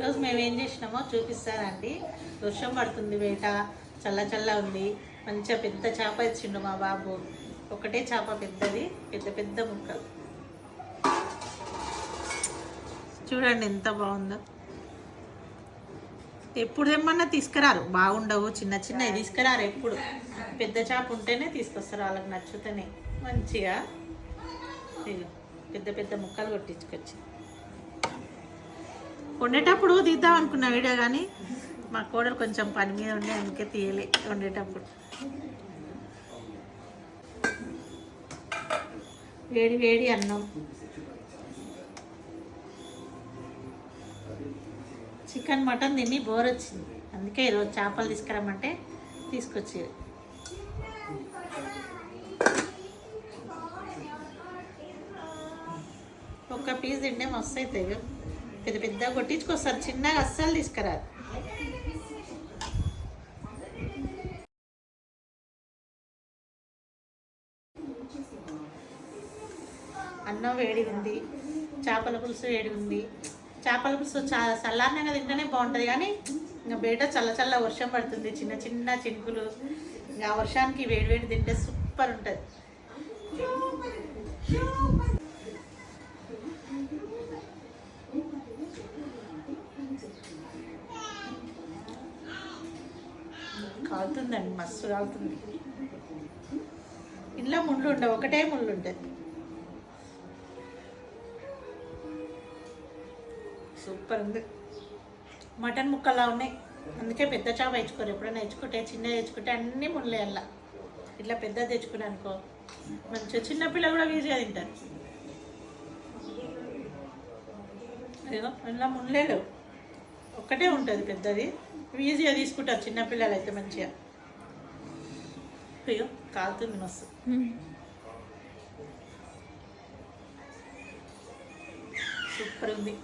ఈరోజు మేము ఏం చేసినామో చూపిస్తానండి. వర్షం పడుతుంది, వేట చల్ల చల్ల ఉంది. మంచిగా పెద్ద చేప ఇచ్చిండు మా బాబు. ఒకటే చేప పెద్దది, పెద్ద పెద్ద ముక్కలు. చూడండి ఎంత బాగుందో. ఎప్పుడు తెమ్మన్నా తీసుకురారు, బాగుండవు. చిన్న చిన్నవి తీసుకురారు ఎప్పుడు. పెద్ద చేప ఉంటేనే తీసుకొస్తారు, వాళ్ళకి నచ్చుతూనే. మంచిగా పెద్ద పెద్ద ముక్కలు కొట్టించుకొచ్చి వండేటప్పుడు తీద్దాం అనుకున్న వీడియో, కానీ మా కోడలు కొంచెం పని మీద ఉండే, అందుకే తీయలే. వండేటప్పుడు వేడి వేడి అన్నం, చికెన్ మటన్ తిని బోర్ వచ్చింది, అందుకే ఈరోజు చేపలు తీసుకురమ్మంటే తీసుకొచ్చేది. ఒక్క పీస్ తింటే మస్తు అవుతాయి. పెద్ద పెద్ద కొట్టించుకొస్తారు, చిన్నగా అస్సలు తీసుకురారు. అన్నం వేడి ఉంది, చేపల పులుసు వేడి ఉంది. చేపల పులుసు చల్లారినాక తింటేనే బాగుంటుంది, కానీ ఇంకా బయట చల్ల చల్ల వర్షం పడుతుంది, చిన్న చిన్న చినుకులు. ఇంకా ఆ వర్షానికి వేడి వేడి తింటే సూపర్ ఉంటుంది. కాలుతుందండి, మస్తు కాలుతుంది. ఇంట్లో ముళ్ళు ఉండవు, ఒకటే ముళ్ళు ఉంటుంది. సూపర్ ఉంది. మటన్ ముక్కలా ఉన్నాయి, అందుకే పెద్ద చేప తెచ్చుకోరు. ఎప్పుడైనా తెచ్చుకుంటే చిన్నది తెచ్చుకుంటే అన్నీ ముళ్ళే. అలా ఇట్లా పెద్దది తెచ్చుకున్నా అనుకో మంచిగా చిన్నపిల్లలు కూడా ఈజీగా తింటారు. అయ్యో ఇలా ముళ్ళే లేవు, ఒక్కటే ఉంటుంది పెద్దది, ఈజీగా తీసుకుంటారు చిన్నపిల్లలు అయితే మంచిగా. అయ్యో కాలుతుంది మస్తు. సూపర్ ఉంది.